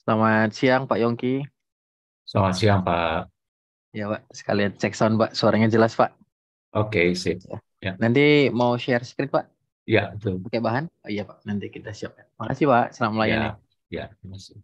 Selamat siang Pak Yongki. Selamat siang, Pak. Ya Pak, sekalian cek sound Pak, suaranya jelas Pak. Oke, sip. Ya. Ya, Nanti mau share script Pak, ya, betul. pakai bahan? Oh iya Pak, nanti kita siap ya. Makasih Pak, selamat melayani. Ya, ya, terima kasih.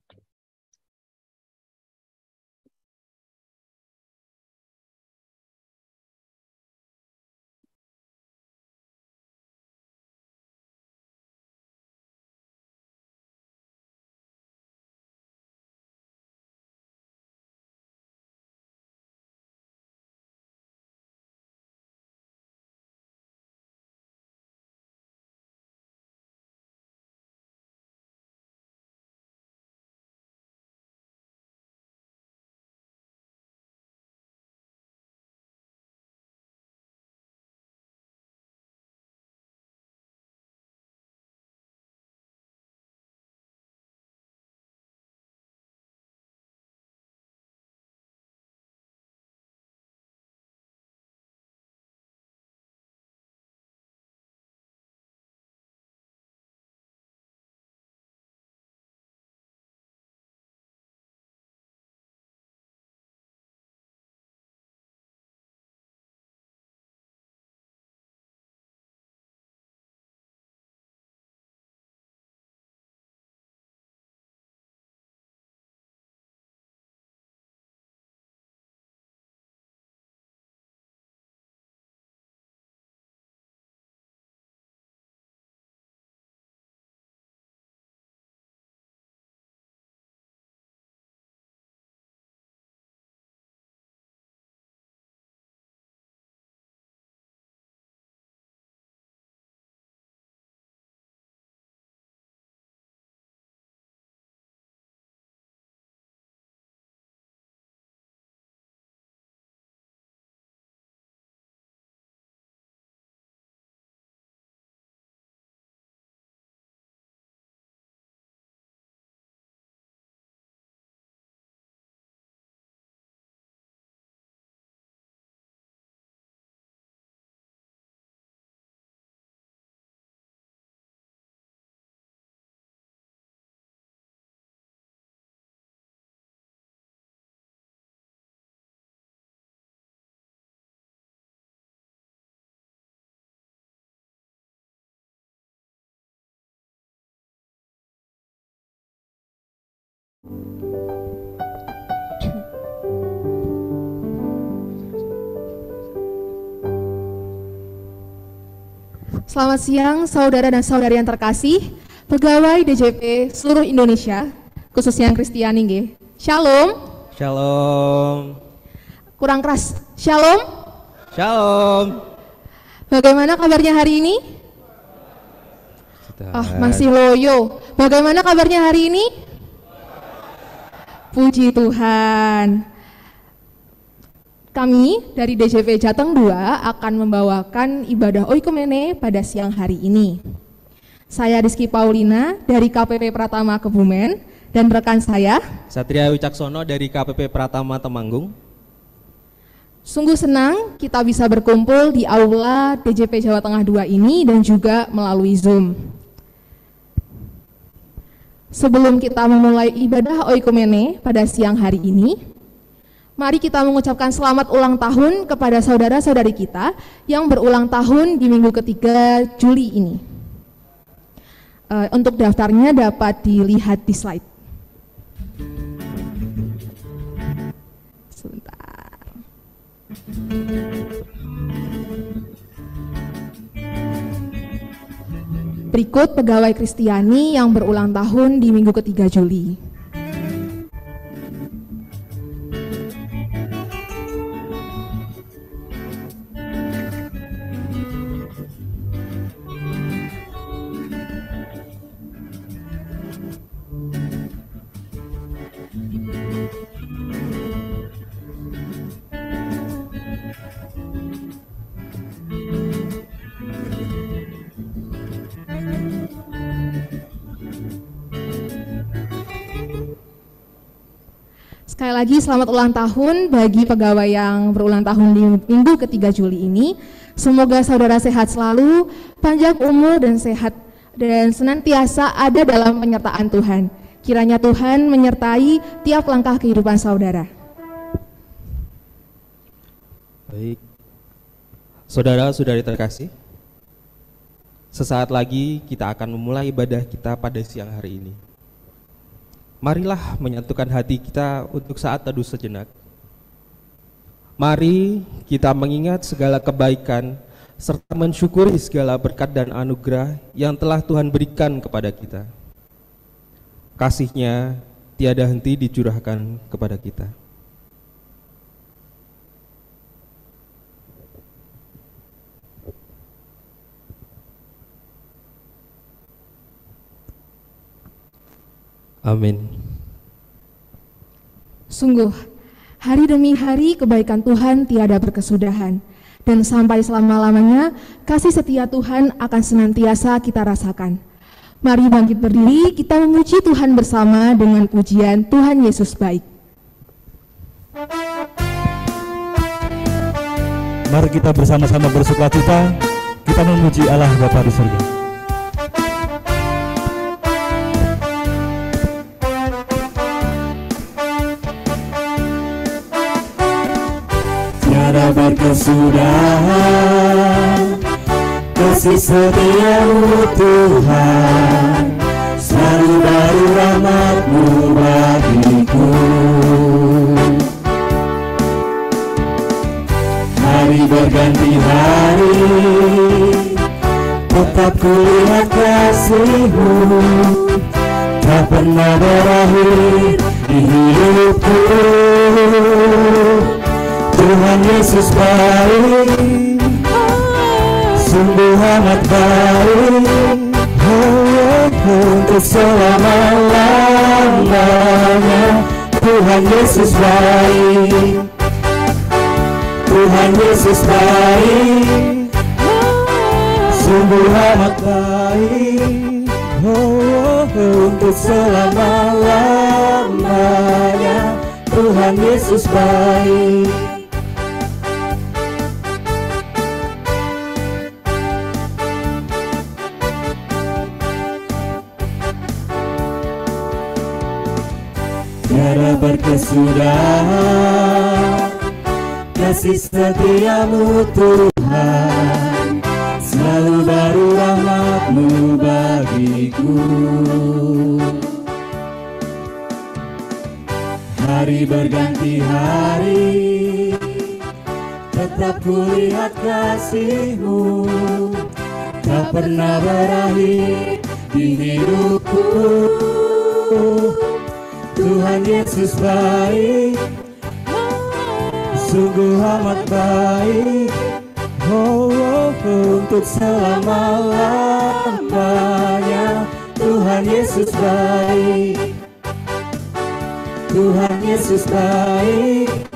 Selamat siang saudara dan saudari yang terkasih, pegawai DJP seluruh Indonesia, khususnya yang Kristiani nggih. Shalom. Shalom. Kurang keras. Shalom. Shalom. Bagaimana kabarnya hari ini? Masih loyo. Bagaimana kabarnya hari ini? Puji Tuhan. Kami dari DJP Jateng 2 akan membawakan ibadah oikumene pada siang hari ini. Saya Rizky Paulina dari KPP Pratama Kebumen dan rekan saya Satria Wicaksono dari KPP Pratama Temanggung. Sungguh senang kita bisa berkumpul di aula DJP Jawa Tengah 2 ini dan juga melalui Zoom. Sebelum kita memulai ibadah oikumene pada siang hari ini, mari kita mengucapkan selamat ulang tahun kepada saudara-saudari kita yang berulang tahun di minggu ketiga Juli ini. Untuk daftarnya dapat dilihat di slide. Sebentar. Berikut pegawai Kristiani yang berulang tahun di minggu ketiga Juli. Sekali lagi selamat ulang tahun bagi pegawai yang berulang tahun di minggu ketiga Juli ini. Semoga saudara sehat selalu, panjang umur dan sehat dan senantiasa ada dalam penyertaan Tuhan. Kiranya Tuhan menyertai tiap langkah kehidupan saudara. Baik. Saudara-saudari terkasih, sesaat lagi kita akan memulai ibadah kita pada siang hari ini. Marilah menyatukan hati kita untuk saat teduh sejenak. Mari kita mengingat segala kebaikan serta mensyukuri segala berkat dan anugerah yang telah Tuhan berikan kepada kita. Kasih-Nya tiada henti dicurahkan kepada kita. Amin. Sungguh, hari demi hari kebaikan Tuhan tiada berkesudahan, dan sampai selama-lamanya kasih setia Tuhan akan senantiasa kita rasakan. Mari bangkit berdiri, kita memuji Tuhan bersama dengan pujian Tuhan Yesus baik. Mari kita bersama-sama bersukacita, kita memuji Allah Bapa di surga. Tiada berkesudahan kasih setiamu Tuhan, selalu baru rahmat-Mu bagiku. Hari berganti hari, tetap kulihat kasih-Mu, tak pernah berakhir di hidupku. Tuhan Yesus baik, sungguh amat baik, untuk selama-lamanya. Tuhan Yesus baik, Tuhan Yesus baik, sungguh amat baik, untuk selama-lamanya. Tuhan Yesus baik. Tiada berkesudahan kasih setiamu Tuhan, selalu baru rahmat-Mu bagiku. Hari berganti hari, tetap kulihat kasih-Mu, tak pernah berakhir di hidupku. Tuhan Yesus baik, sungguh amat baik, untuk selama-lamanya. Tuhan Yesus baik, Tuhan Yesus baik,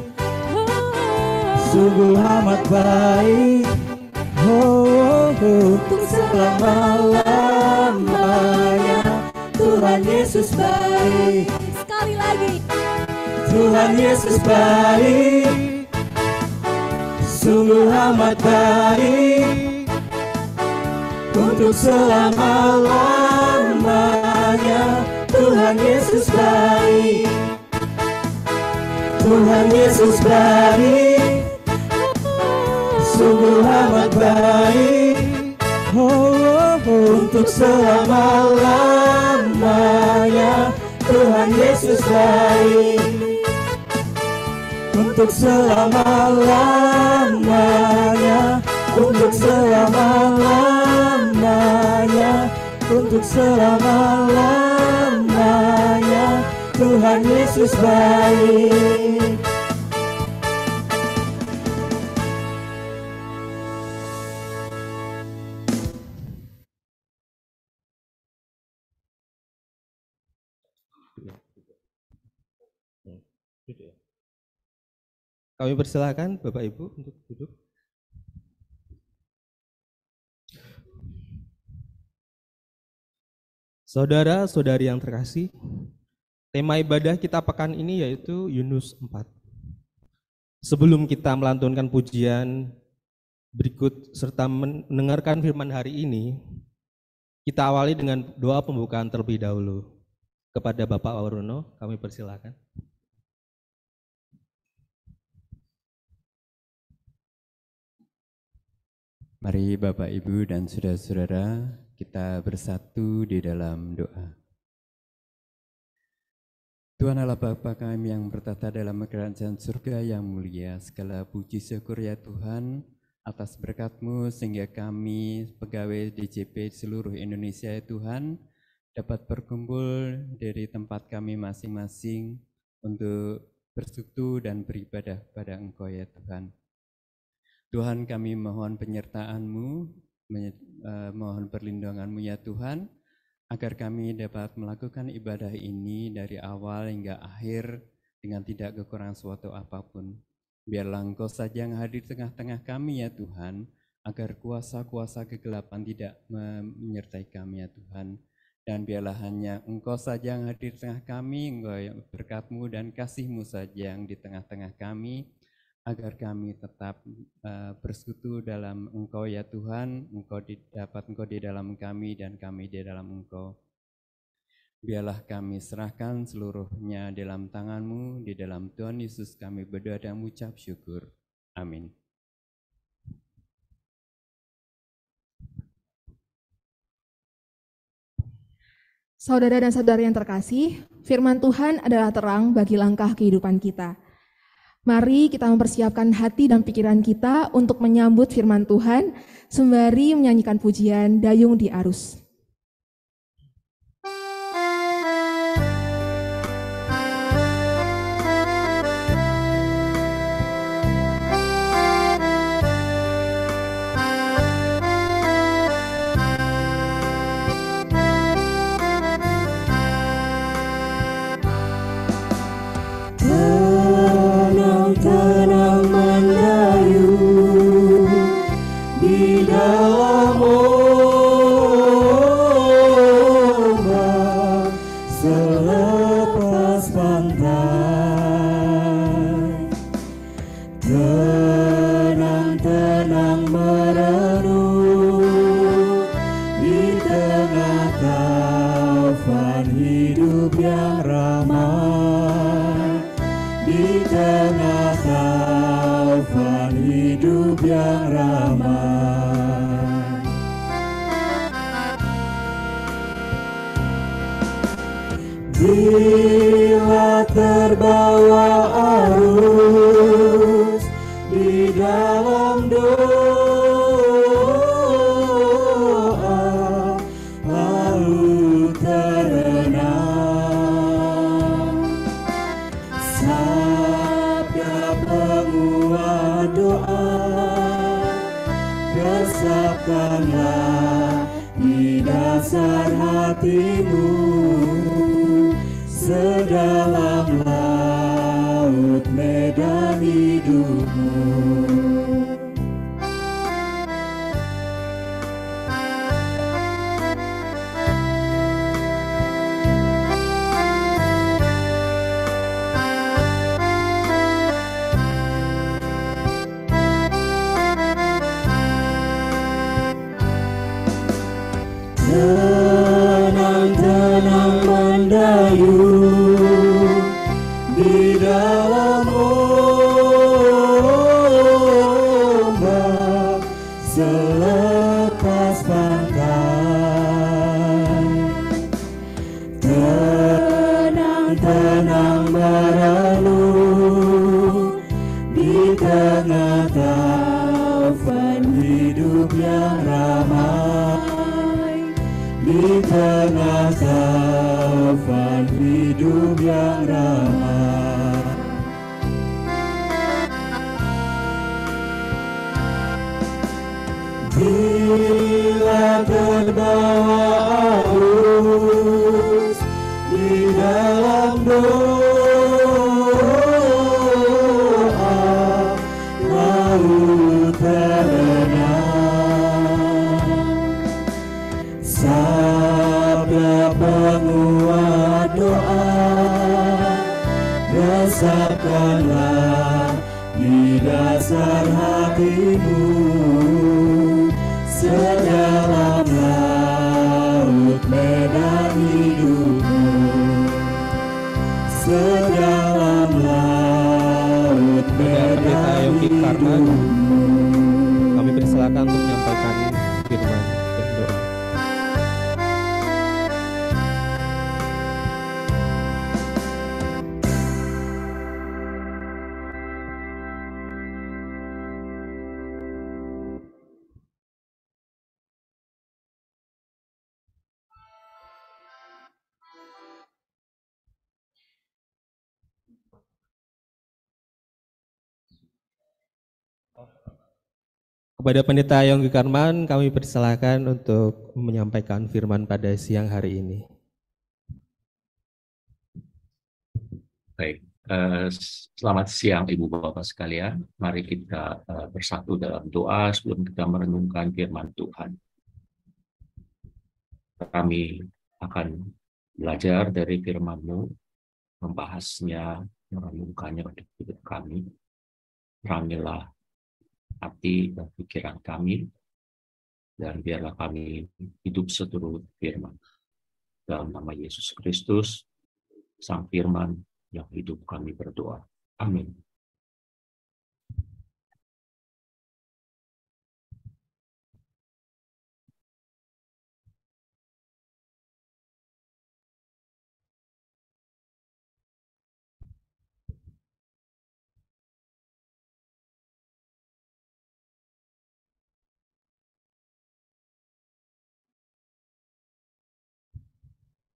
sungguh amat baik, untuk selama-lamanya. Tuhan Yesus baik. Sekali lagi. Tuhan Yesus baik, sungguh amat baik, untuk selama-lamanya. Tuhan Yesus baik, Tuhan Yesus baik, sungguh amat baik, untuk selama-lamanya. Tuhan Yesus baik, untuk selama-lamanya, untuk selama-lamanya, untuk selama-lamanya. Tuhan Yesus baik. Kami persilakan Bapak Ibu untuk duduk. Saudara-saudari yang terkasih, tema ibadah kita pekan ini yaitu Yunus 4. Sebelum kita melantunkan pujian berikut serta mendengarkan firman hari ini, kita awali dengan doa pembukaan terlebih dahulu. Kepada Bapak Waruno, kami persilakan. Mari Bapak, Ibu, dan saudara-saudara, kita bersatu di dalam doa. Tuhan Allah Bapa kami yang bertata dalam kerajaan surga yang mulia, segala puji syukur ya Tuhan atas berkat-Mu sehingga kami pegawai DJP seluruh Indonesia ya Tuhan dapat berkumpul dari tempat kami masing-masing untuk bersekutu dan beribadah pada Engkau ya Tuhan. Tuhan, kami mohon penyertaan-Mu, mohon perlindungan-Mu ya Tuhan, agar kami dapat melakukan ibadah ini dari awal hingga akhir dengan tidak kekurangan suatu apapun. Biarlah Engkau saja yang hadir di tengah-tengah kami ya Tuhan, agar kuasa-kuasa kegelapan tidak menyertai kami ya Tuhan. Dan biarlah hanya Engkau saja yang hadir di tengah kami, Engkau yang berkat-Mu dan kasih-Mu saja yang di tengah-tengah kami, agar kami tetap bersekutu dalam Engkau ya Tuhan, Engkau di dalam kami dan kami di dalam Engkau. Biarlah kami serahkan seluruhnya dalam tangan-Mu, di dalam Tuhan Yesus kami berdoa dan mengucap syukur. Amin. Saudara dan saudari yang terkasih, firman Tuhan adalah terang bagi langkah kehidupan kita. Mari kita mempersiapkan hati dan pikiran kita untuk menyambut firman Tuhan sembari menyanyikan pujian Dayung di Arus. Tenang mendayung di dalam ombak selepas pantai. Tenang-tenang merenung di tengah taufan hidup yang ramai. Di tengah taufan hidup yang ramai. Bila terbawa arus di dalam doa, lalu terenang. Sabda penguat doa, resapkanlah di dasar hatimu, sedalam laut medan hidupmu. Tenang-tenang mendayung di dalam ombak selepas pantai. Tenang-tenang merenung di tengah taufan hidup yang ramai. Di tengah taufan hidup yang ramai. Bila terbawa arus di dalam doa, lalu terenang. Sabda penguat doa, resapkanlah di dasar hatimu, sedalam laut medan hidupmu. Kepada Pendeta Yonggi Karman, kami persilakan untuk menyampaikan firman pada siang hari ini. Baik, selamat siang Ibu Bapak sekalian. Mari kita bersatu dalam doa sebelum kita merenungkan firman Tuhan. Kami akan belajar dari firman-Mu, membahasnya, merenungkannya untuk hidup kami. Terangilah hati dan pikiran kami, dan biarlah kami hidup seturut firman. Dalam nama Yesus Kristus, Sang Firman yang hidup, kami berdoa. Amin.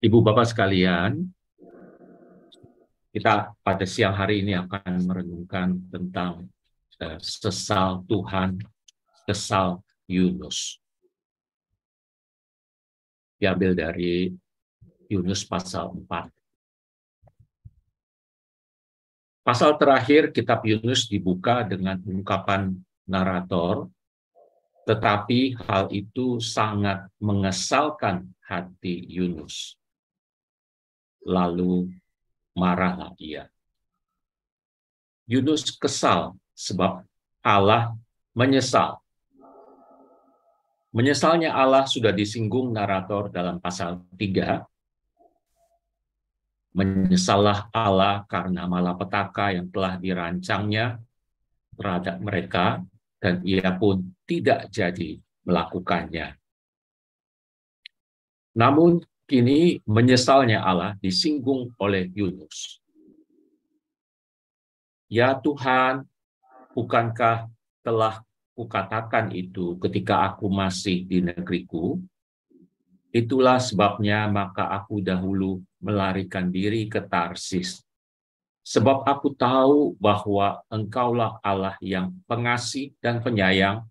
Ibu Bapak sekalian, kita pada siang hari ini akan merenungkan tentang sesal Tuhan, sesal Yunus. Diambil dari Yunus pasal 4. Pasal terakhir kitab Yunus dibuka dengan ungkapan narator, tetapi hal itu sangat mengesalkan hati Yunus. Lalu marahlah ia. Yunus kesal sebab Allah menyesal. Menyesalnya Allah sudah disinggung narator dalam pasal 3. Menyesallah Allah karena malapetaka yang telah dirancangnya terhadap mereka, dan ia pun tidak jadi melakukannya. Namun kini menyesalnya Allah disinggung oleh Yunus. Ya Tuhan, bukankah telah kukatakan itu ketika aku masih di negeriku? Itulah sebabnya maka aku dahulu melarikan diri ke Tarsis. Sebab aku tahu bahwa Engkaulah Allah yang pengasih dan penyayang,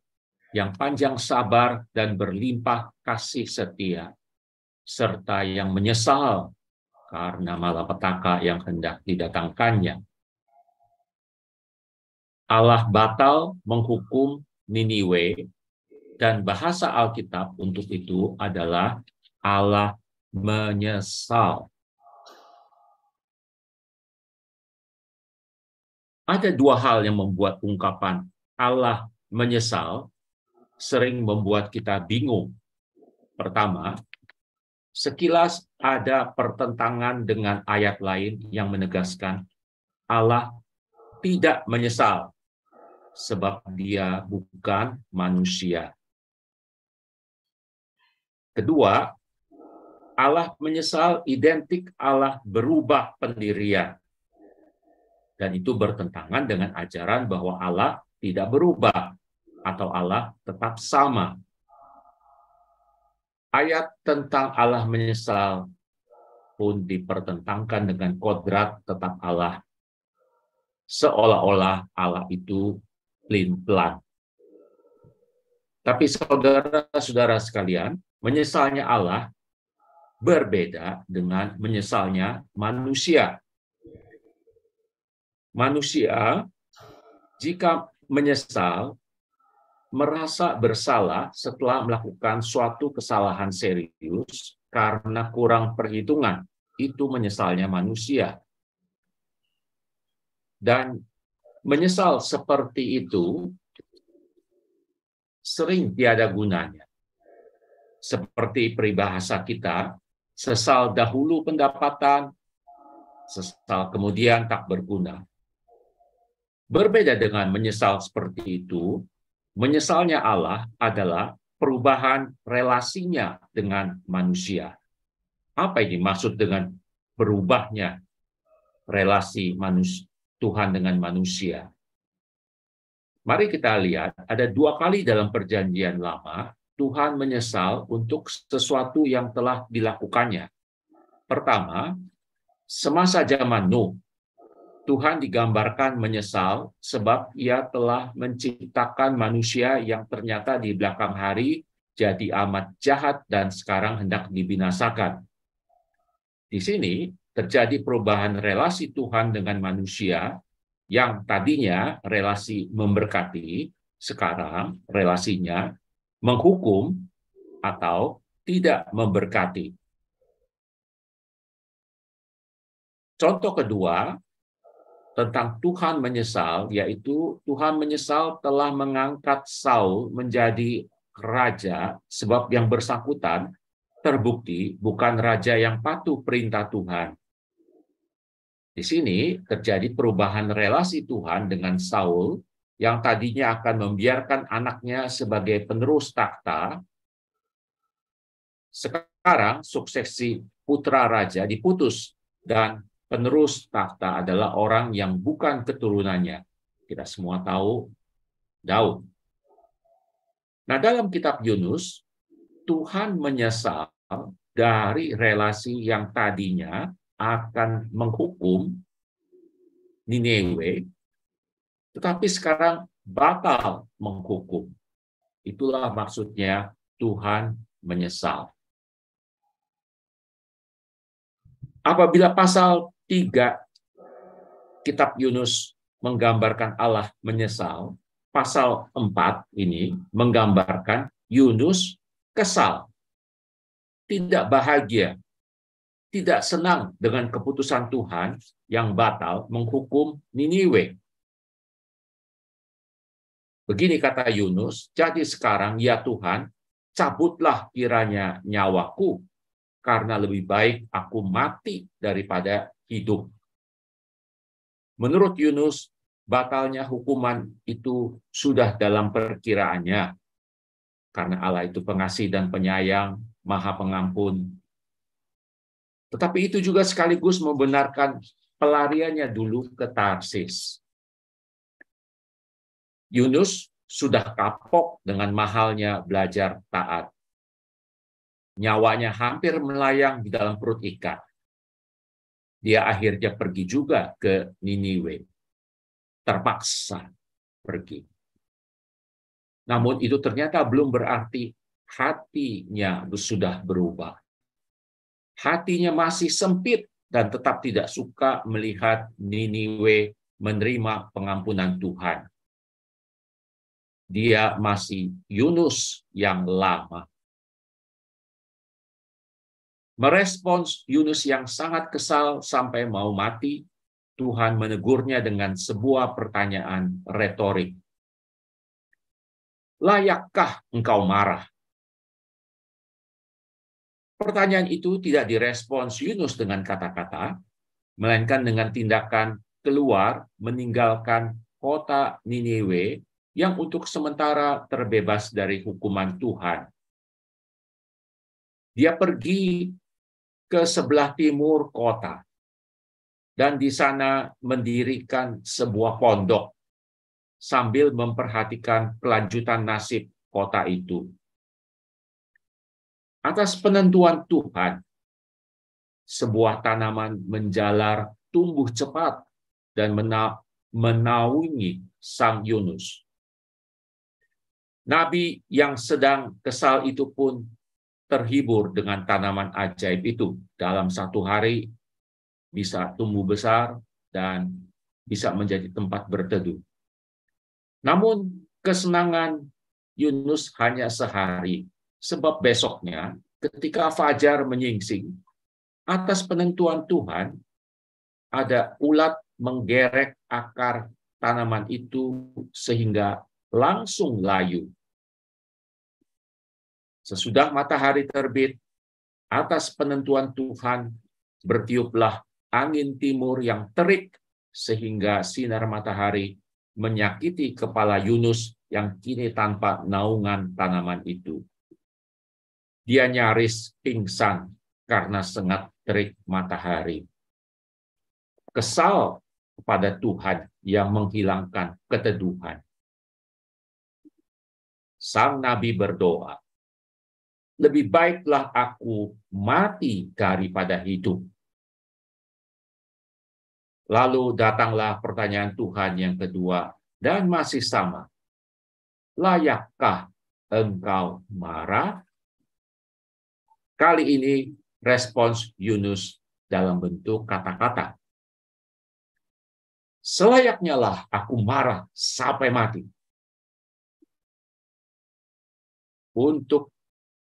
yang panjang sabar dan berlimpah kasih setia, serta yang menyesal karena malapetaka yang hendak didatangkannya. Allah batal menghukum Niniwe, dan bahasa Alkitab untuk itu adalah Allah menyesal. Ada dua hal yang membuat ungkapan Allah menyesal sering membuat kita bingung. Pertama, sekilas ada pertentangan dengan ayat lain yang menegaskan Allah tidak menyesal sebab dia bukan manusia. Kedua, Allah menyesal identik Allah berubah pendirian. Dan itu bertentangan dengan ajaran bahwa Allah tidak berubah atau Allah tetap sama. Ayat tentang Allah menyesal pun dipertentangkan dengan kodrat tetap Allah. Seolah-olah Allah itu pelin-pelan. Tapi saudara-saudara sekalian, menyesalnya Allah berbeda dengan menyesalnya manusia. Manusia, jika menyesal, merasa bersalah setelah melakukan suatu kesalahan serius karena kurang perhitungan. Itu menyesalnya manusia. Dan menyesal seperti itu sering tiada gunanya. Seperti peribahasa kita, sesal dahulu pendapatan, sesal kemudian tak berguna. Berbeda dengan menyesal seperti itu, menyesalnya Allah adalah perubahan relasinya dengan manusia. Apa ini maksud dengan berubahnya relasi Tuhan dengan manusia? Mari kita lihat, ada dua kali dalam Perjanjian Lama, Tuhan menyesal untuk sesuatu yang telah dilakukannya. Pertama, semasa zaman Nuh, Tuhan digambarkan menyesal sebab ia telah menciptakan manusia yang ternyata di belakang hari jadi amat jahat dan sekarang hendak dibinasakan. Di sini terjadi perubahan relasi Tuhan dengan manusia yang tadinya relasi memberkati, sekarang relasinya menghukum atau tidak memberkati. Contoh kedua, tentang Tuhan menyesal, yaitu Tuhan menyesal telah mengangkat Saul menjadi raja sebab yang bersangkutan terbukti bukan raja yang patuh perintah Tuhan. Di sini terjadi perubahan relasi Tuhan dengan Saul yang tadinya akan membiarkan anaknya sebagai penerus takhta. Sekarang suksesi putra raja diputus dan penerus takhta adalah orang yang bukan keturunannya. Kita semua tahu Daud. Nah, dalam kitab Yunus, Tuhan menyesal dari relasi yang tadinya akan menghukum Niniwe, tetapi sekarang batal menghukum. Itulah maksudnya Tuhan menyesal. Apabila pasal 3 kitab Yunus menggambarkan Allah menyesal, pasal 4 ini menggambarkan Yunus kesal, tidak bahagia, tidak senang dengan keputusan Tuhan yang batal menghukum Niniwe. Begini kata Yunus, jadi sekarang ya Tuhan, cabutlah kiranya nyawaku, karena lebih baik aku mati daripada hidup. Menurut Yunus, batalnya hukuman itu sudah dalam perkiraannya, karena Allah itu pengasih dan penyayang, Maha Pengampun. Tetapi itu juga sekaligus membenarkan pelariannya dulu ke Tarsis. Yunus sudah kapok dengan mahalnya belajar taat. Nyawanya hampir melayang di dalam perut ikan. Dia akhirnya pergi juga ke Niniwe. Terpaksa pergi. Namun itu ternyata belum berarti hatinya sudah berubah. Hatinya masih sempit dan tetap tidak suka melihat Niniwe menerima pengampunan Tuhan. Dia masih Yunus yang lama. Merespons Yunus yang sangat kesal sampai mau mati, Tuhan menegurnya dengan sebuah pertanyaan retorik. Layakkah engkau marah? Pertanyaan itu tidak direspons Yunus dengan kata-kata, melainkan dengan tindakan keluar meninggalkan kota Niniwe yang untuk sementara terbebas dari hukuman Tuhan. Dia pergi ke sebelah timur kota dan di sana mendirikan sebuah pondok sambil memperhatikan kelanjutan nasib kota itu. Atas penentuan Tuhan, sebuah tanaman menjalar tumbuh cepat dan menaungi sang Yunus. Nabi yang sedang kesal itu pun terhibur dengan tanaman ajaib itu. Dalam satu hari bisa tumbuh besar dan bisa menjadi tempat berteduh. Namun kesenangan Yunus hanya sehari, sebab besoknya ketika fajar menyingsing, atas penentuan Tuhan, ada ulat menggerek akar tanaman itu sehingga langsung layu. Sesudah matahari terbit, atas penentuan Tuhan, bertiuplah angin timur yang terik sehingga sinar matahari menyakiti kepala Yunus yang kini tanpa naungan tanaman itu. Dia nyaris pingsan karena sengat terik matahari. Kesal kepada Tuhan yang menghilangkan keteduhan. Sang Nabi berdoa, lebih baiklah aku mati daripada hidup. Lalu datanglah pertanyaan Tuhan yang kedua, dan masih sama. Layakkah engkau marah? Kali ini respons Yunus dalam bentuk kata-kata. Selayaknya lah aku marah sampai mati. Untuk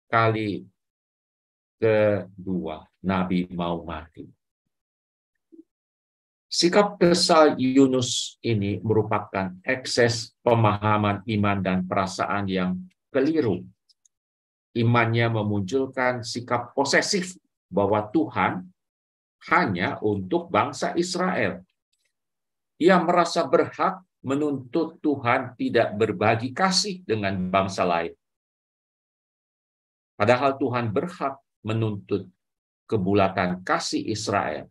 kali kedua, Nabi mau mati. Sikap kesal Yunus ini merupakan ekses pemahaman iman dan perasaan yang keliru. Imannya memunculkan sikap posesif bahwa Tuhan hanya untuk bangsa Israel. Ia merasa berhak menuntut Tuhan tidak berbagi kasih dengan bangsa lain. Padahal Tuhan berhak menuntut kebulatan kasih Israel.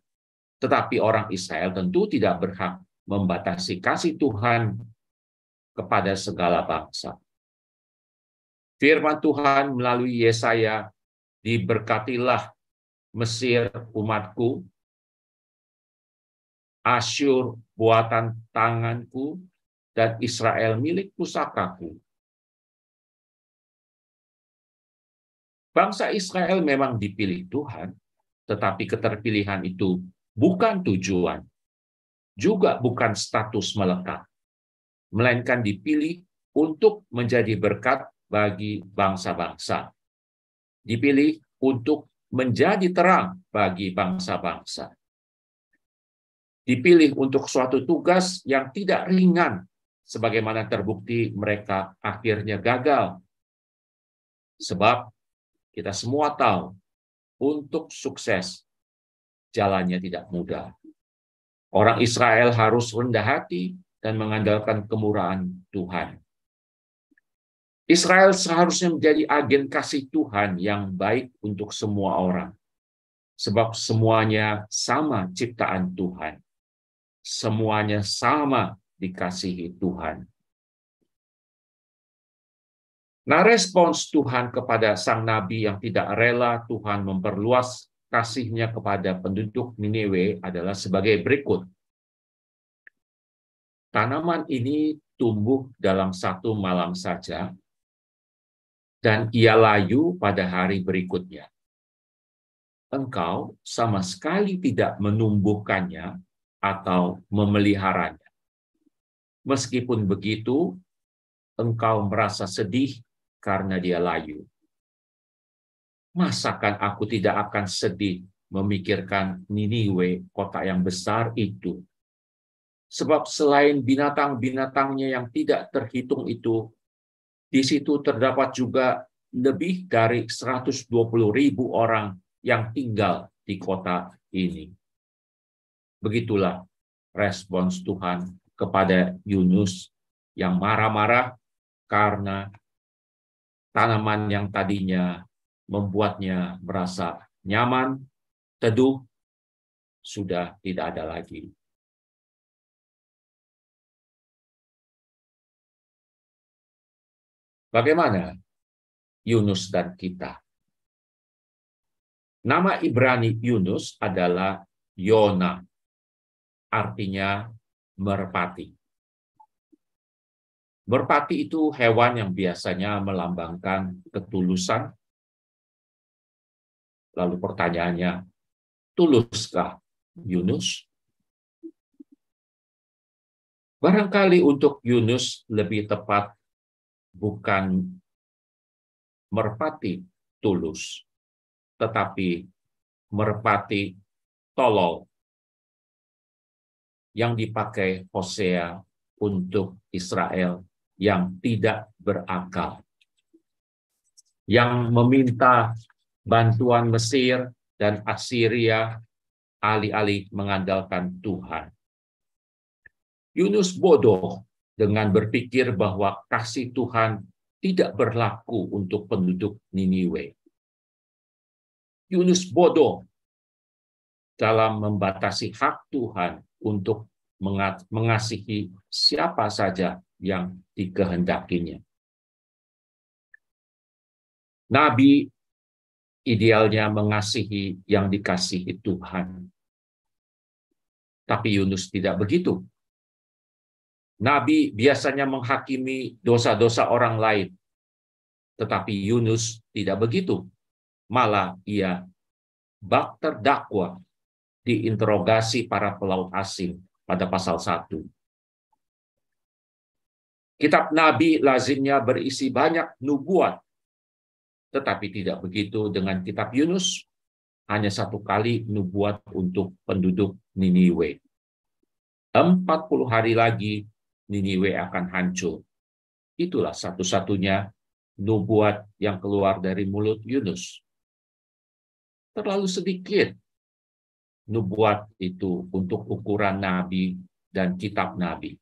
Tetapi orang Israel tentu tidak berhak membatasi kasih Tuhan kepada segala bangsa. Firman Tuhan melalui Yesaya, diberkatilah Mesir umatku, Asyur buatan tanganku, dan Israel milik pusakaku. Bangsa Israel memang dipilih Tuhan, tetapi keterpilihan itu bukan tujuan, juga bukan status melekat, melainkan dipilih untuk menjadi berkat bagi bangsa-bangsa. Dipilih untuk menjadi terang bagi bangsa-bangsa. Dipilih untuk suatu tugas yang tidak ringan, sebagaimana terbukti mereka akhirnya gagal. Sebab kita semua tahu, untuk sukses jalannya tidak mudah. Orang Israel harus rendah hati dan mengandalkan kemurahan Tuhan. Israel seharusnya menjadi agen kasih Tuhan yang baik untuk semua orang. Sebab semuanya sama ciptaan Tuhan. Semuanya sama dikasihi Tuhan. Nah, respons Tuhan kepada sang nabi yang tidak rela Tuhan memperluas kasihnya kepada penduduk Niniwe adalah sebagai berikut. Tanaman ini tumbuh dalam satu malam saja, dan ia layu pada hari berikutnya. Engkau sama sekali tidak menumbuhkannya atau memeliharanya. Meskipun begitu, engkau merasa sedih karena dia layu. Masakan aku tidak akan sedih memikirkan Niniwe, kota yang besar itu? Sebab selain binatang-binatangnya yang tidak terhitung itu, di situ terdapat juga lebih dari 120.000 orang yang tinggal di kota ini. Begitulah respons Tuhan kepada Yunus yang marah-marah karena tanaman yang tadinya membuatnya merasa nyaman, teduh, sudah tidak ada lagi. Bagaimana Yunus dan kita? Nama Ibrani Yunus adalah Yona, artinya merpati. Merpati itu hewan yang biasanya melambangkan ketulusan. Lalu pertanyaannya, tuluskah Yunus? Barangkali untuk Yunus lebih tepat bukan merpati tulus, tetapi merpati tolol yang dipakai Hosea untuk Israel yang tidak berakal, yang meminta bantuan Mesir dan Assyria alih-alih mengandalkan Tuhan. Yunus bodoh dengan berpikir bahwa kasih Tuhan tidak berlaku untuk penduduk Niniwe. Yunus bodoh dalam membatasi hak Tuhan untuk mengasihi siapa saja yang dikehendakinya. Nabi idealnya mengasihi yang dikasihi Tuhan. Tapi Yunus tidak begitu. Nabi biasanya menghakimi dosa-dosa orang lain. Tetapi Yunus tidak begitu. Malah ia bak terdakwa diinterogasi para pelaut asing pada pasal 1. Kitab Nabi lazimnya berisi banyak nubuat. Tetapi tidak begitu dengan kitab Yunus. Hanya 1 kali nubuat untuk penduduk Niniwe. 40 hari lagi Niniwe akan hancur. Itulah satu-satunya nubuat yang keluar dari mulut Yunus. Terlalu sedikit nubuat itu untuk ukuran nabi dan kitab nabi.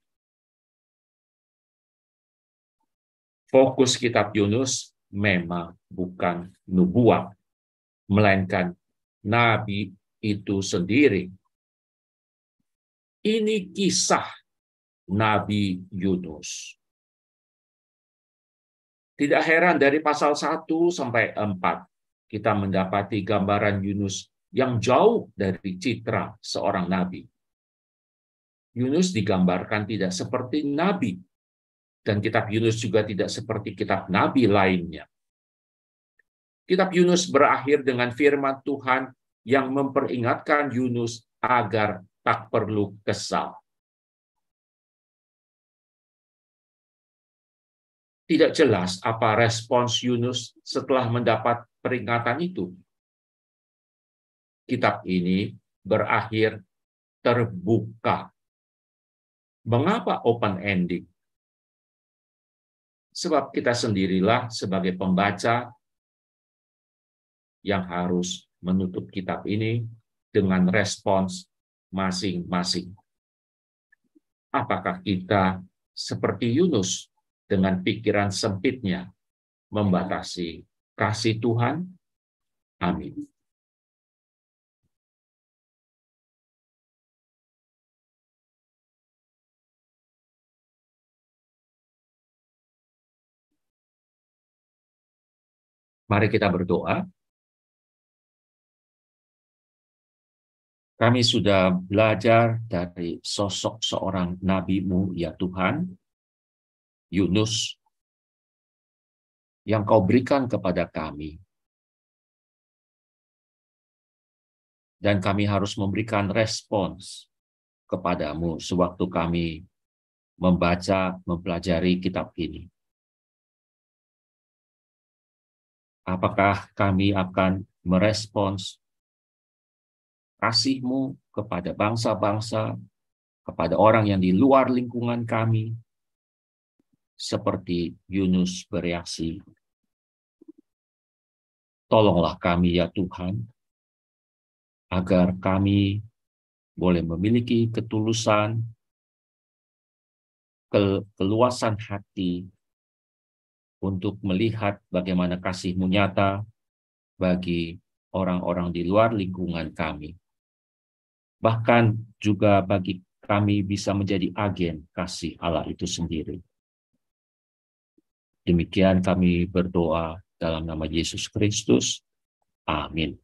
Fokus kitab Yunus memang bukan nubuat, melainkan nabi itu sendiri. Ini kisah Nabi Yunus. Tidak heran dari pasal 1 sampai 4 kita mendapati gambaran Yunus yang jauh dari citra seorang nabi. Yunus digambarkan tidak seperti nabi, dan kitab Yunus juga tidak seperti kitab nabi lainnya. Kitab Yunus berakhir dengan firman Tuhan yang memperingatkan Yunus agar tak perlu kesal. Tidak jelas apa respons Yunus setelah mendapat peringatan itu. Kitab ini berakhir terbuka. Mengapa open ending? Sebab kita sendirilah sebagai pembaca yang harus menutup kitab ini dengan respons masing-masing. Apakah kita seperti Yunus dengan pikiran sempitnya membatasi kasih Tuhan? Amin. Mari kita berdoa. Kami sudah belajar dari sosok seorang nabi-Mu, ya Tuhan, Yunus, yang Kau berikan kepada kami. Dan kami harus memberikan respons kepadamu sewaktu kami membaca, mempelajari kitab ini. Apakah kami akan merespons kasih-Mu kepada bangsa-bangsa, kepada orang yang di luar lingkungan kami, seperti Yunus bereaksi. Tolonglah kami, ya Tuhan, agar kami boleh memiliki ketulusan, keluasan hati untuk melihat bagaimana kasih-Mu nyata bagi orang-orang di luar lingkungan kami. Bahkan juga bagi kami bisa menjadi agen kasih Allah itu sendiri. Demikian kami berdoa dalam nama Yesus Kristus. Amin.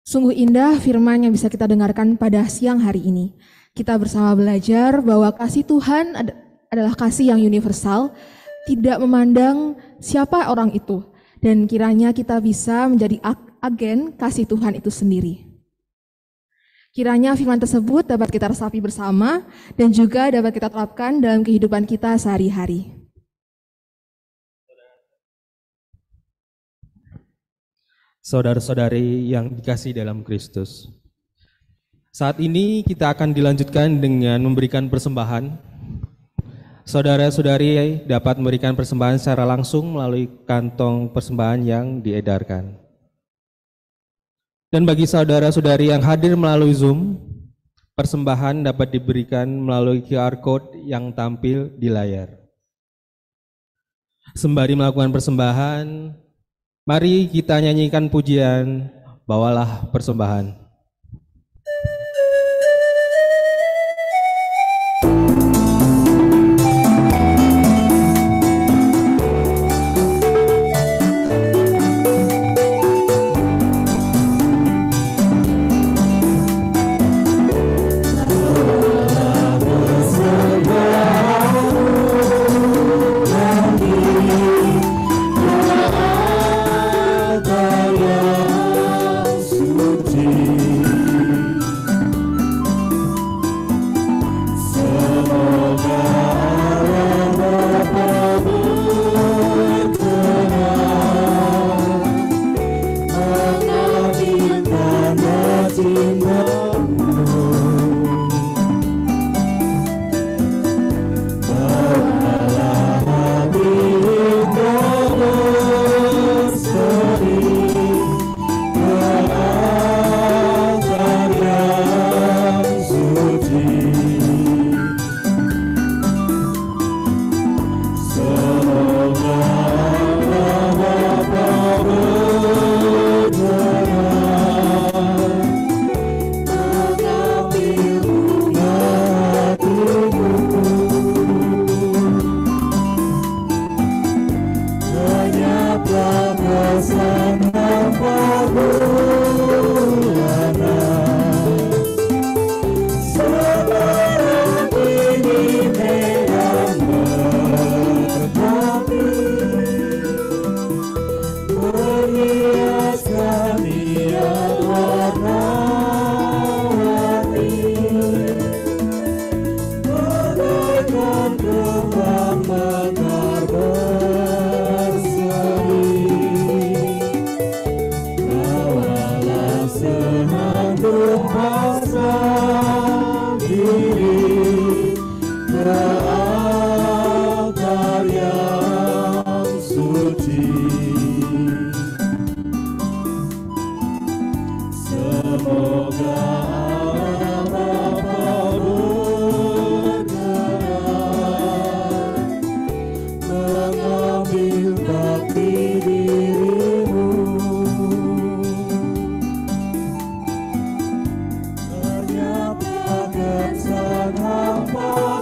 Sungguh indah firman yang bisa kita dengarkan pada siang hari ini. Kita bersama belajar bahwa kasih Tuhan adalah kasih yang universal, tidak memandang siapa orang itu, dan kiranya kita bisa menjadi agen kasih Tuhan itu sendiri. Kiranya firman tersebut dapat kita resapi bersama dan juga dapat kita terapkan dalam kehidupan kita sehari-hari. Saudara-saudari yang dikasihi dalam Kristus, saat ini kita akan dilanjutkan dengan memberikan persembahan. Saudara-saudari dapat memberikan persembahan secara langsung melalui kantong persembahan yang diedarkan. Dan bagi saudara-saudari yang hadir melalui Zoom, persembahan dapat diberikan melalui QR Code yang tampil di layar. Sembari melakukan persembahan, mari kita nyanyikan pujian, bawalah persembahan.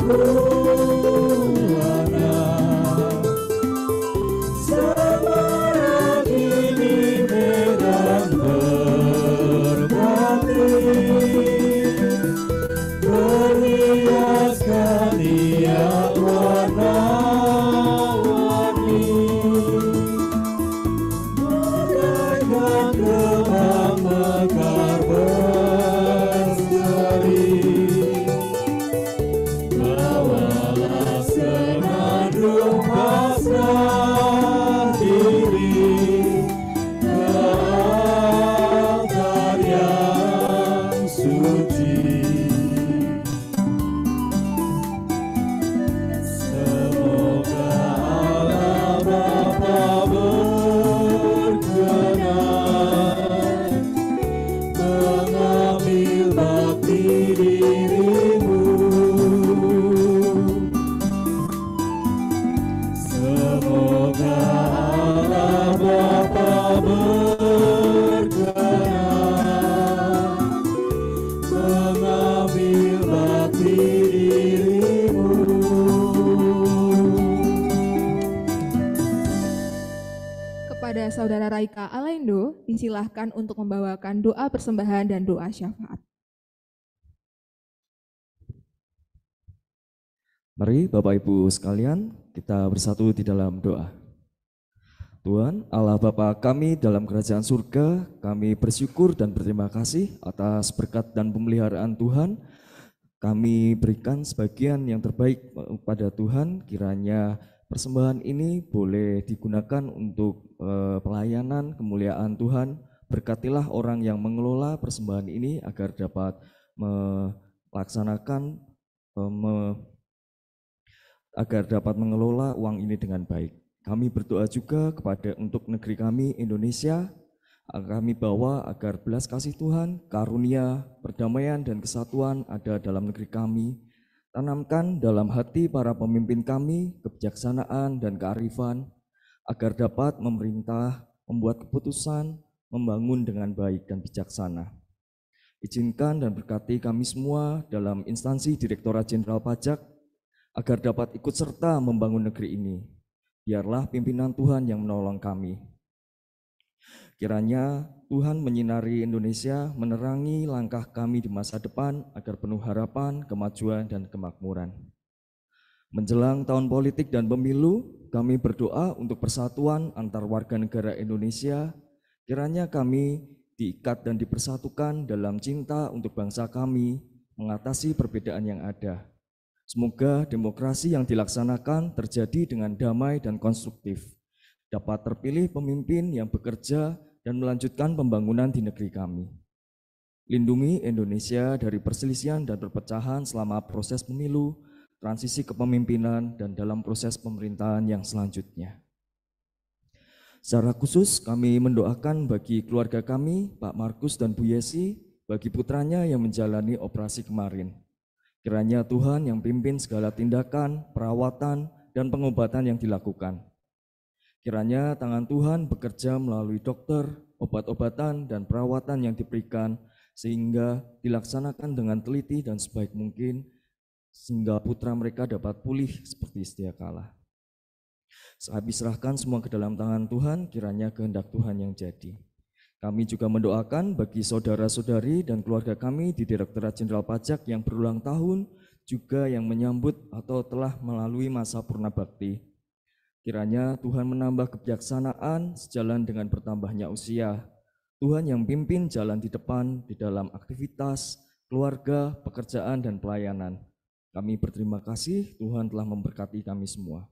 berwarna. Semarak ini medan berbakti, berhiaskan tiap warna-warni, bagaikan kembang mekar berseri. Bawalah senandung pasrah diri ke altar yang suci. Semoga Allah Bapa berkenan mengambil bakti dirimu. Semoga Allah Bapa berkenan mengambil bakti dirimu. Kepada Saudara Raika Alendo, disilahkan untuk membawakan doa persembahan dan doa syafaat. Mari Bapak Ibu sekalian, kita bersatu di dalam doa. Tuhan Allah Bapa kami dalam kerajaan surga, kami bersyukur dan berterima kasih atas berkat dan pemeliharaan Tuhan. Kami berikan sebagian yang terbaik pada Tuhan, kiranya persembahan ini boleh digunakan untuk pelayanan kemuliaan Tuhan. Berkatilah orang yang mengelola persembahan ini agar dapat melaksanakan agar dapat mengelola uang ini dengan baik. Kami berdoa juga untuk negeri kami Indonesia, kami bawa agar belas kasih Tuhan, karunia, perdamaian dan kesatuan ada dalam negeri kami. Tanamkan dalam hati para pemimpin kami kebijaksanaan dan kearifan agar dapat memerintah, membuat keputusan, membangun dengan baik dan bijaksana. Izinkan dan berkati kami semua dalam instansi Direktorat Jenderal Pajak agar dapat ikut serta membangun negeri ini. Biarlah pimpinan Tuhan yang menolong kami. Kiranya Tuhan menyinari Indonesia, menerangi langkah kami di masa depan agar penuh harapan, kemajuan, dan kemakmuran. Menjelang tahun politik dan pemilu, kami berdoa untuk persatuan antar warga negara Indonesia. Kiranya kami diikat dan dipersatukan dalam cinta untuk bangsa kami, mengatasi perbedaan yang ada. Semoga demokrasi yang dilaksanakan terjadi dengan damai dan konstruktif. Dapat terpilih pemimpin yang bekerja dan melanjutkan pembangunan di negeri kami. Lindungi Indonesia dari perselisihan dan perpecahan selama proses pemilu, transisi kepemimpinan, dan dalam proses pemerintahan yang selanjutnya. Secara khusus kami mendoakan bagi keluarga kami, Pak Markus dan Bu Yesi, bagi putranya yang menjalani operasi kemarin. Kiranya Tuhan yang pimpin segala tindakan, perawatan, dan pengobatan yang dilakukan. Kiranya tangan Tuhan bekerja melalui dokter, obat-obatan, dan perawatan yang diberikan, sehingga dilaksanakan dengan teliti dan sebaik mungkin, sehingga putra mereka dapat pulih seperti sedia kala. Kami serahkan semua ke dalam tangan Tuhan, kiranya kehendak Tuhan yang jadi. Kami juga mendoakan bagi saudara-saudari dan keluarga kami di Direktorat Jenderal Pajak yang berulang tahun, juga yang menyambut atau telah melalui masa purna bakti. Kiranya Tuhan menambah kebijaksanaan sejalan dengan bertambahnya usia. Tuhan yang pimpin jalan di depan di dalam aktivitas, keluarga, pekerjaan, dan pelayanan. Kami berterima kasih Tuhan telah memberkati kami semua.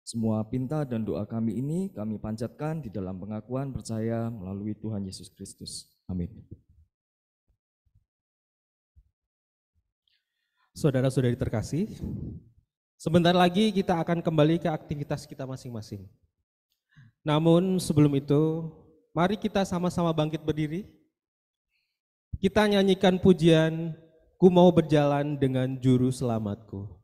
Semua pinta dan doa kami ini kami panjatkan di dalam pengakuan percaya melalui Tuhan Yesus Kristus. Amin. Saudara-saudari terkasih, sebentar lagi kita akan kembali ke aktivitas kita masing-masing. Namun sebelum itu, mari kita sama-sama bangkit berdiri. Kita nyanyikan pujian, Ku Mau Berjalan Dengan Juru Selamatku.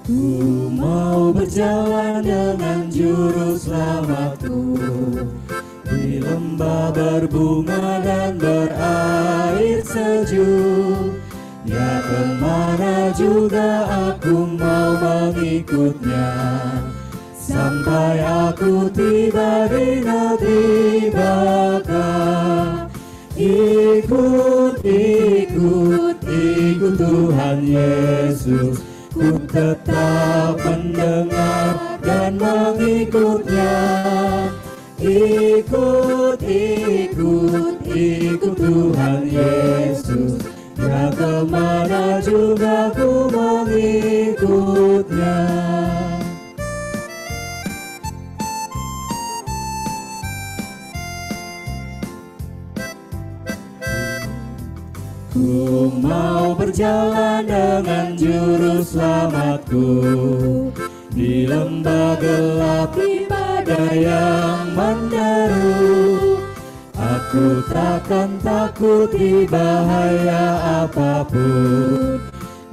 Ku mau berjalan dengan juru selamatku di lembah berbunga dan berair sejuk. Ya, kemana juga aku mau mengikutnya, sampai aku tiba di negeri baka. Ikut, ikut, ikut Tuhan Yesus, ku tetap mendengar dan mengikutnya. Ikut, ikut, ikut Tuhan Yesus, ya kemana juga ku mengikutnya. Ku mau berjalan dengan juru selamatku di lembah gelap, di badai yang menderu. Aku takkan takuti bahaya apapun,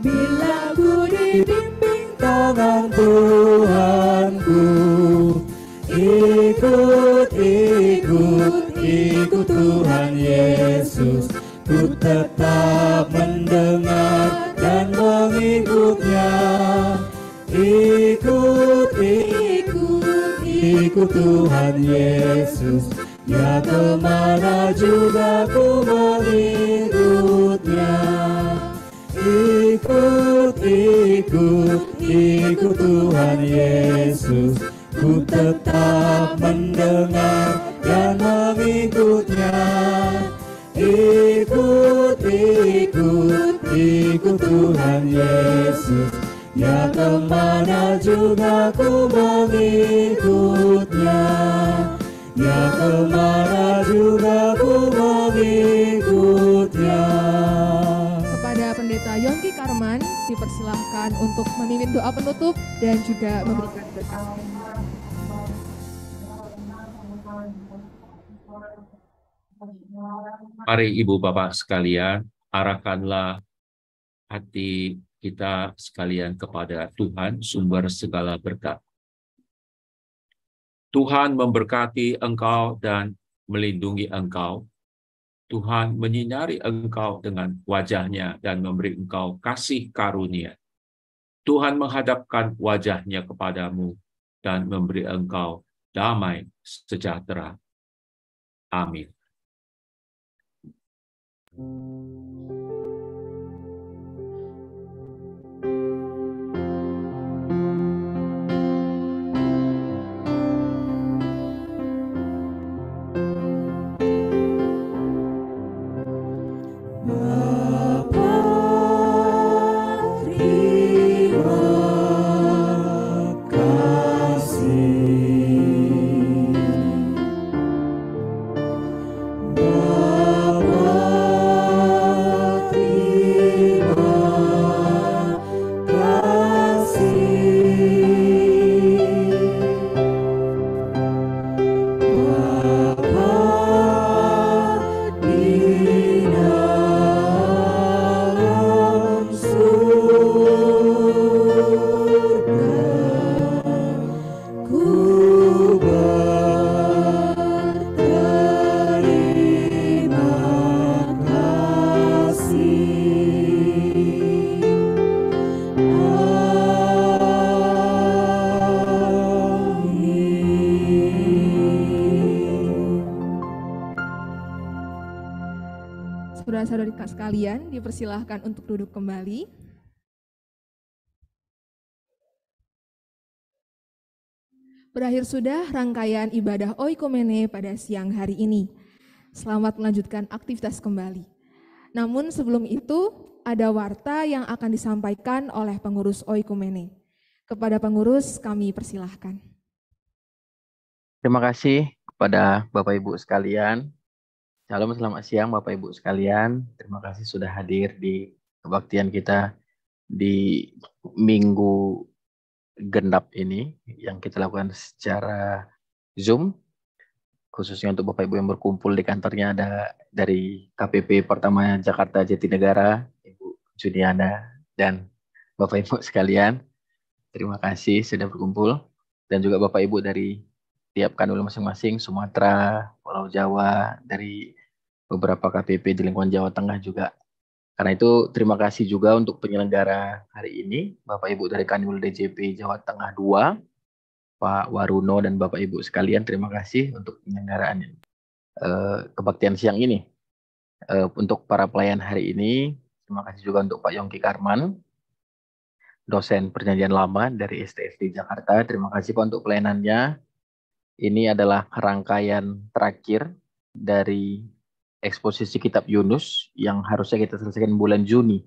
bila ku dibimbing tangan Tuhanku. Ikut, ikut, ikut Tuhan Yesus, ku tetap mendengar dan mengikutnya. Ikut, ikut, ikut Tuhan Yesus, ya kemana juga ku mengikutnya. Ikut, ikut, ikut Tuhan Yesus, ku tetap mendengar dan mengikutnya. Ikut, ikut, ikut Tuhan Yesus, ya kemana juga ku mengikutnya. Ya kemana juga ku mengikutnya. Kepada Pendeta Yongki Karman dipersilahkan untuk memimpin doa penutup dan juga memberikan berkat. Mari Ibu Bapak sekalian, arahkanlah hati kita sekalian kepada Tuhan, sumber segala berkat. Tuhan memberkati engkau dan melindungi engkau. Tuhan menyinari engkau dengan wajahnya dan memberi engkau kasih karunia. Tuhan menghadapkan wajahnya kepadamu dan memberi engkau damai sejahtera. Amin. Saudara-saudari sekalian, dipersilahkan untuk duduk kembali. Berakhir sudah rangkaian ibadah oikumene pada siang hari ini. Selamat melanjutkan aktivitas kembali. Namun sebelum itu, ada warta yang akan disampaikan oleh pengurus oikumene. Kepada pengurus kami persilahkan. Terima kasih kepada Bapak Ibu sekalian. Shalom, selamat siang Bapak Ibu sekalian. Terima kasih sudah hadir di kebaktian kita di Minggu Genap ini yang kita lakukan secara Zoom. Khususnya untuk Bapak Ibu yang berkumpul di kantornya, ada dari KPP Pertama Jakarta Jatinegara, Ibu Juniana dan Bapak Ibu sekalian. Terima kasih sudah berkumpul. Dan juga Bapak Ibu dari tiap kanwil masing-masing, Sumatera, Pulau Jawa, dari beberapa KPP di lingkungan Jawa Tengah juga. Karena itu terima kasih juga untuk penyelenggara hari ini, Bapak Ibu dari Kanwil DJP Jawa Tengah 2, Pak Waruno dan Bapak Ibu sekalian, terima kasih untuk penyelenggaraan kebaktian siang ini. Untuk para pelayan hari ini, terima kasih juga untuk Pak Yongki Karman, dosen perjanjian lama dari STSD Jakarta. Terima kasih Pak untuk pelayanannya. Ini adalah rangkaian terakhir dari eksposisi kitab Yunus yang harusnya kita selesaikan bulan Juni.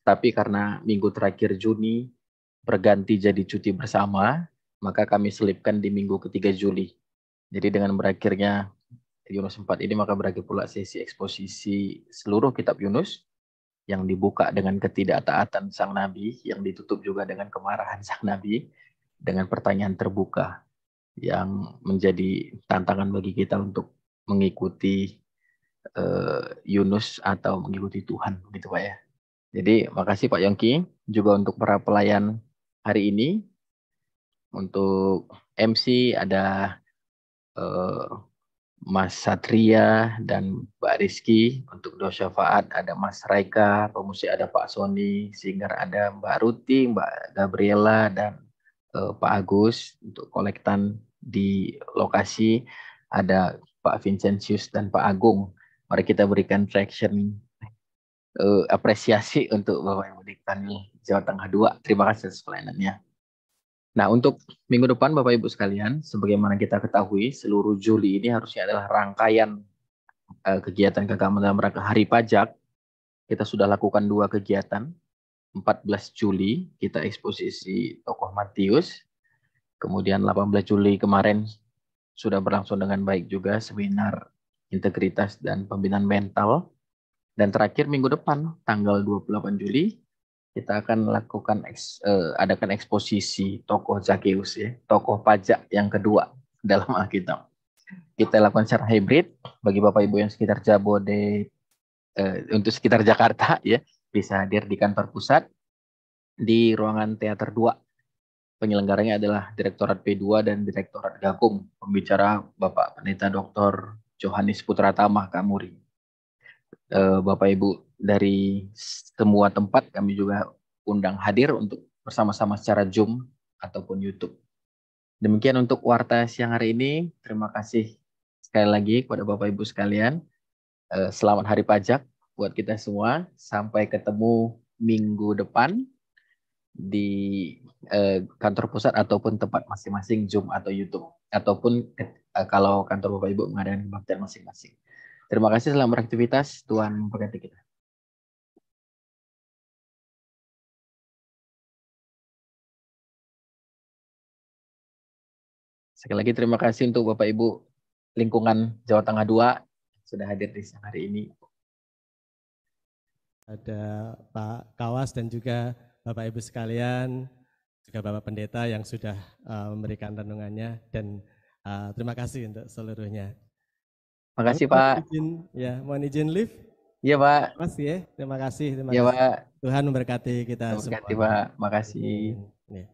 Tapi karena minggu terakhir Juni berganti jadi cuti bersama, maka kami selipkan di minggu ketiga Juli. Jadi dengan berakhirnya Yunus 4 ini, maka berakhir pula sesi eksposisi seluruh kitab Yunus yang dibuka dengan ketidaktaatan sang Nabi, yang ditutup juga dengan kemarahan sang Nabi, dengan pertanyaan terbuka yang menjadi tantangan bagi kita untuk mengikuti Yunus atau mengikuti Tuhan, begitu Pak ya. Jadi makasih Pak Yongki, juga untuk para pelayan hari ini. Untuk MC ada Mas Satria dan Mbak Rizky. Untuk doa syafaat ada Mas Raika, pemusik ada Pak Sony, singer ada Mbak Ruti, Mbak Gabriela, dan Pak Agus. Untuk kolektan di lokasi ada Pak Vincentius dan Pak Agung. Mari kita berikan traction apresiasi untuk Bapak Ibu di Kanwil Jawa Tengah 2. Terima kasih atas pelayanannya. Nah, untuk minggu depan Bapak Ibu sekalian, sebagaimana kita ketahui, seluruh Juli ini harusnya adalah rangkaian kegiatan keagamaan dalam rangka Hari Pajak. Kita sudah lakukan 2 kegiatan. 14 Juli kita eksposisi tokoh Matius. Kemudian 18 Juli kemarin sudah berlangsung dengan baik juga seminar integritas dan pembinaan mental. Dan terakhir minggu depan, tanggal 28 Juli, kita akan lakukan adakan eksposisi tokoh Zakheus, ya, tokoh pajak yang kedua dalam Alkitab. Kita lakukan secara hybrid bagi Bapak Ibu yang sekitar untuk sekitar Jakarta, ya, bisa hadir di kantor pusat di ruangan teater 2. Penyelenggaranya adalah Direktorat P2 dan Direktorat Gakum. Pembicara Bapak Pendeta Dr. Johannes Putratama Kamuri. Bapak Ibu dari semua tempat kami juga undang hadir untuk bersama-sama secara Zoom ataupun YouTube. Demikian untuk warta siang hari ini. Terima kasih sekali lagi kepada Bapak Ibu sekalian. Selamat Hari Pajak buat kita semua. Sampai ketemu minggu depan di kantor pusat ataupun tempat masing-masing, Zoom atau YouTube. Ataupun kalau kantor Bapak Ibu mengadakan kebaktian masing-masing. Terima kasih, selamat beraktivitas. Tuhan memberkati kita. Sekali lagi terima kasih untuk Bapak Ibu lingkungan Jawa Tengah 2 sudah hadir di siang hari ini. Ada Pak Kawas dan juga Bapak Ibu sekalian, juga Bapak Pendeta yang sudah memberikan renungannya, dan terima kasih untuk seluruhnya. Makasih Pak. Mohon izin live. Iya Pak. Makasih ya, terima kasih. Iya Pak. Tuhan memberkati kita semua. Terima kasih Pak, makasih. Ya.